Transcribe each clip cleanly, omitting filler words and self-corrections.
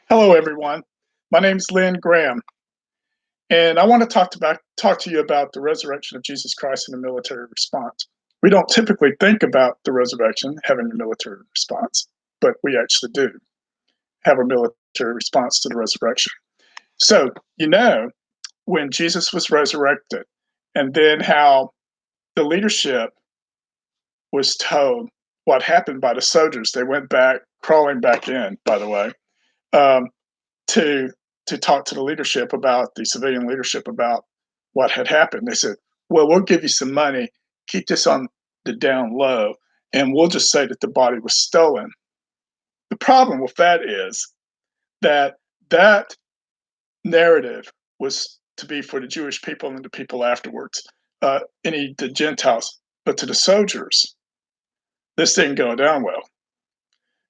Hello, everyone. My name is Lynn Graham, and I want to talk to you about the resurrection of Jesus Christ and the military response. We don't typically think about the resurrection having a military response, but we actually do have a military response to the resurrection. So, you know, when Jesus was resurrected, and then how the leadership was told what happened by the soldiers. They went back, crawling back in, by the way, um, to talk to the leadership about the civilian leadership about what had happened. They said, "Well, we'll give you some money, keep this on the down low, and we'll just say that the body was stolen." The problem with that is that that narrative was to be for the Jewish people and the people afterwards, any the Gentiles, but to the soldiers, this didn't go down well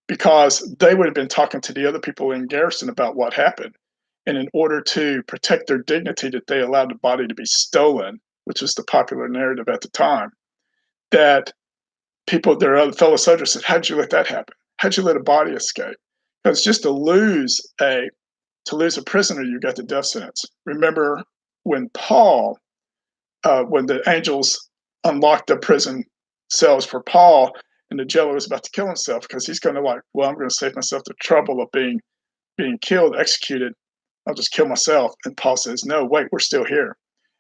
because they would have been talking to the other people in garrison about what happened. And in order to protect their dignity, that they allowed the body to be stolen, which was the popular narrative at the time, that people, their other fellow soldiers said, "How'd you let that happen? How'd you let a body escape?" Because just to lose a prisoner, you got the death sentence. Remember when when the angels unlocked the prison cells for Paul, and the jailer was about to kill himself because he's going to like, well, I'm going to save myself the trouble of being killed, executed. I'll just kill myself. And Paul says, "No, wait, we're still here."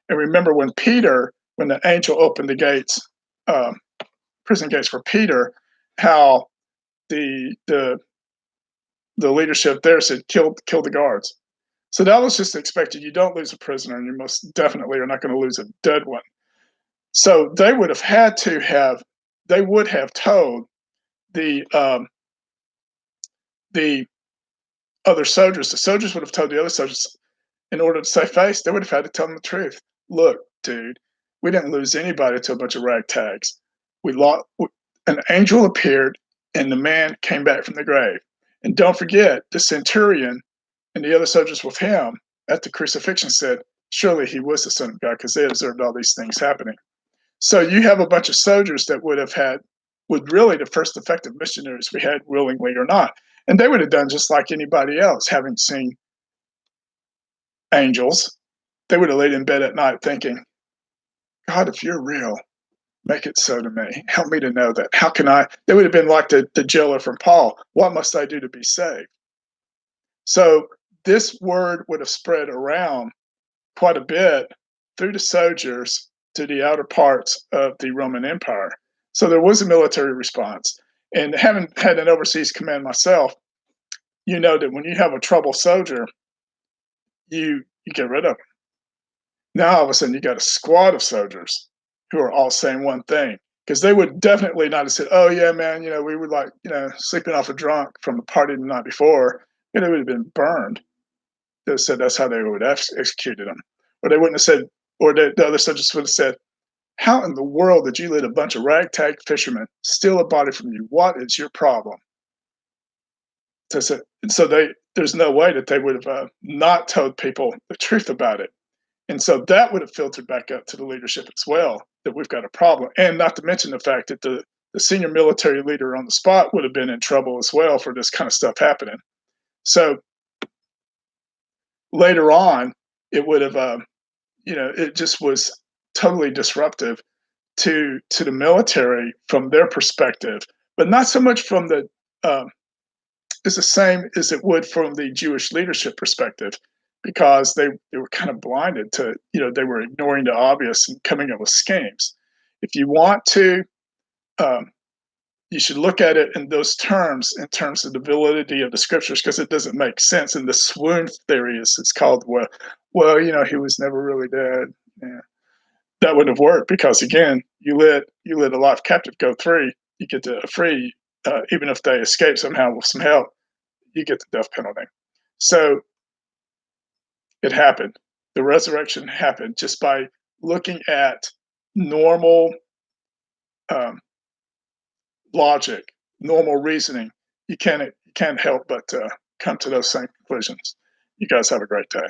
And remember when the angel opened the gates, um, prison gates for Peter, how the the the leadership there said, kill the guards." So that was just expected. You don't lose a prisoner, and you most definitely are not going to lose a dead one. So they would have told the the other soldiers. The soldiers would have told the other soldiers, in order to save face, they would have had to tell them the truth. "Look, dude, we didn't lose anybody to a bunch of ragtags. We lost. An angel appeared, and the man came back from the grave. And don't forget, the centurion and the other soldiers with him at the crucifixion said, surely he was the Son of God because they observed all these things happening." So you have a bunch of soldiers that would really the first effective missionaries we had, willingly or not. And they would have done just like anybody else, having seen angels. They would have laid in bed at night thinking, "God, if you're real, make it so to me. Help me to know that. How can I?" They would have been like the jailer from Paul. "What must I do to be saved?" So this word would have spread around quite a bit through the soldiers to the outer parts of the Roman Empire. So there was a military response. And having had an overseas command myself, you know that when you have a trouble soldier, you get rid of them. Now all of a sudden you got a squad of soldiers who are all saying one thing. Because they would definitely not have said, "Oh yeah, man, we were like, sleeping off a drunk from a party the night before." It would have been burned. They said that's how they would have executed them. Or they wouldn't have said, or the other soldiers would have said, "How in the world did you let a bunch of ragtag fishermen steal a body from you? What is your problem?" There's no way that they would have not told people the truth about it. And so that would have filtered back up to the leadership as well, that we've got a problem. And not to mention the fact that the senior military leader on the spot would have been in trouble as well for this kind of stuff happening. So later on, it would have, it just was totally disruptive to the military from their perspective, but not so much from the it's the same as it would from the Jewish leadership perspective, because they were kind of blinded to, they were ignoring the obvious and coming up with schemes. If you want to, um, you should look at it in those terms, in terms of the validity of the scriptures, because it doesn't make sense. And the swoon theory is it's called, well, he was never really dead. Yeah. That wouldn't have worked because again, you let a life captive go free, you get to free, even if they escape somehow with some help, you get the death penalty. So it happened. The resurrection happened just by looking at normal um, logic, normal reasoning. You can't help but come to those same conclusions. You guys have a great day.